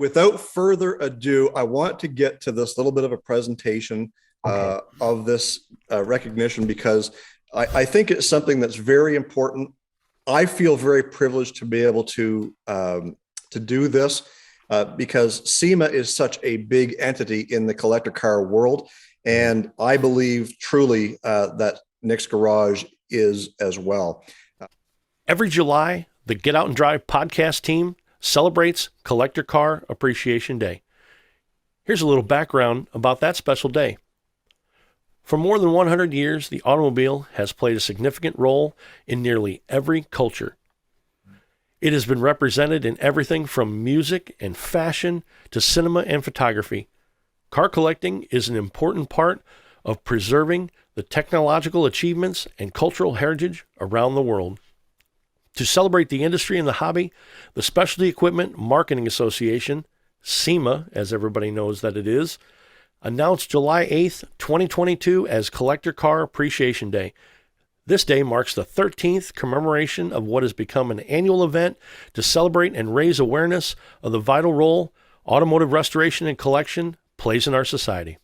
without further ado, I want to get to this little bit of a presentation of this recognition, because I think it's something that's very important. I feel very privileged to be able to do this because SEMA is such a big entity in the collector car world. And I believe truly that Nick's Garage is as well. Every July, the Get.Out.N.Drive.Podcast team celebrates Collector Car Appreciation Day. Here's a little background about that special day. For more than 100 years, the automobile has played a significant role in nearly every culture. It has been represented in everything from music and fashion to cinema and photography. Car collecting is an important part of preserving the technological achievements and cultural heritage around the world. To celebrate the industry and the hobby, the Specialty Equipment Marketing Association, SEMA, as everybody knows that it is, announced July 8th, 2022 as Collector Car Appreciation Day. This day marks the 13th commemoration of what has become an annual event to celebrate and raise awareness of the vital role automotive restoration and collection plays in our society.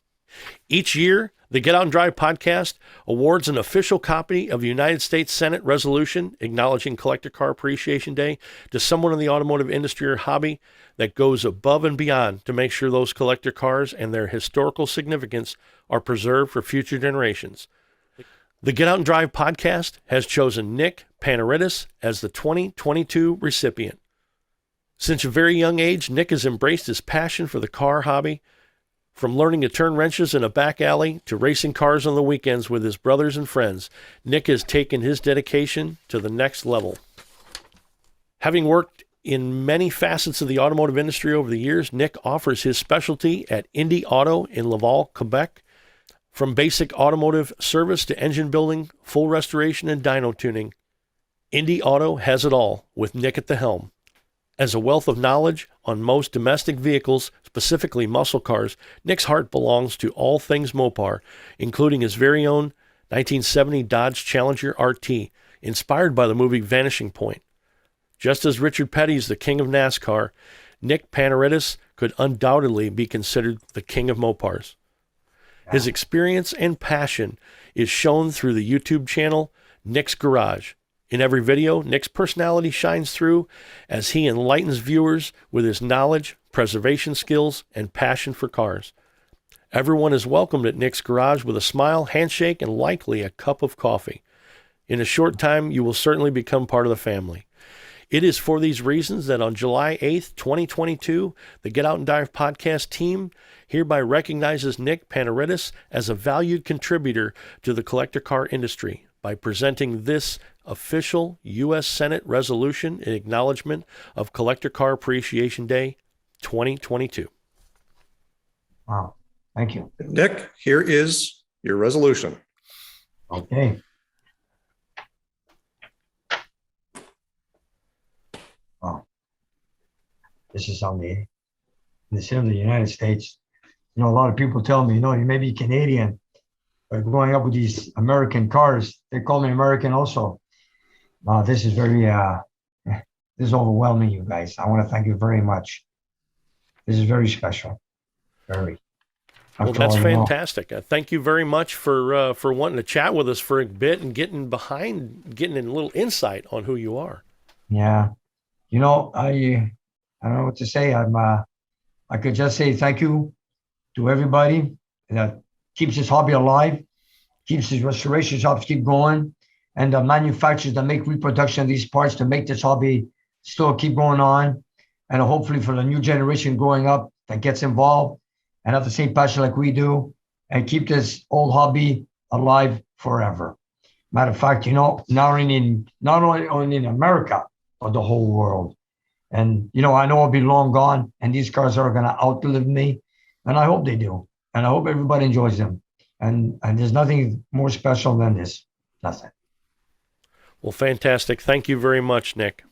Each year, the Get.Out.N.Drive podcast awards an official copy of the United States Senate resolution acknowledging Collector Car Appreciation Day to someone in the automotive industry or hobby that goes above and beyond to make sure those collector cars and their historical significance are preserved for future generations. The Get.Out.N.Drive podcast has chosen Nick Panaritis as the 2022 recipient. Since a very young age, Nick has embraced his passion for the car hobby. From learning to turn wrenches in a back alley to racing cars on the weekends with his brothers and friends, Nick has taken his dedication to the next level. Having worked in many facets of the automotive industry over the years, Nick offers his specialty at Indy Auto in Laval, Quebec. From basic automotive service to engine building, full restoration, and dyno tuning, Indy Auto has it all with Nick at the helm. As a wealth of knowledge on most domestic vehicles, specifically muscle cars, Nick's heart belongs to all things Mopar, including his very own 1970 Dodge Challenger RT, inspired by the movie Vanishing Point. Just as Richard Petty is the king of NASCAR, Nick Panaritis could undoubtedly be considered the king of Mopars. His experience and passion is shown through the YouTube channel Nick's Garage. In every video, Nick's personality shines through as he enlightens viewers with his knowledge, preservation skills, and passion for cars. Everyone is welcomed at Nick's Garage with a smile, handshake, and likely a cup of coffee. In a short time, you will certainly become part of the family. It is for these reasons that on July 8th, 2022, the Get.Out.N.Drive podcast team hereby recognizes Nick Panaritis as a valued contributor to the collector car industry by presenting this official U.S. Senate resolution in acknowledgement of Collector Car Appreciation Day 2022. Wow. Thank you. Nick, here is your resolution. Okay. Wow. This is amazing. In the center of the United States, a lot of people tell me, you may be Canadian, but growing up with these American cars, they call me American also. Wow, this is very, this is overwhelming, you guys. I want to thank you very much. This is very special. Very. Well, that's fantastic. Thank you very much for wanting to chat with us for a bit and getting a little insight on who you are. Yeah. I don't know what to say. I could just say thank you to everybody that keeps this hobby alive, keeps these restoration shops keep going, and the manufacturers that make reproduction of these parts to make this hobby still keep going on. And hopefully for the new generation growing up that gets involved and have the same passion like we do and keep this old hobby alive forever. Matter of fact, not only in America, but the whole world. And, I know I'll be long gone and these cars are going to outlive me. And I hope they do. And I hope everybody enjoys them. And there's nothing more special than this. Nothing. Well, fantastic. Thank you very much, Nick.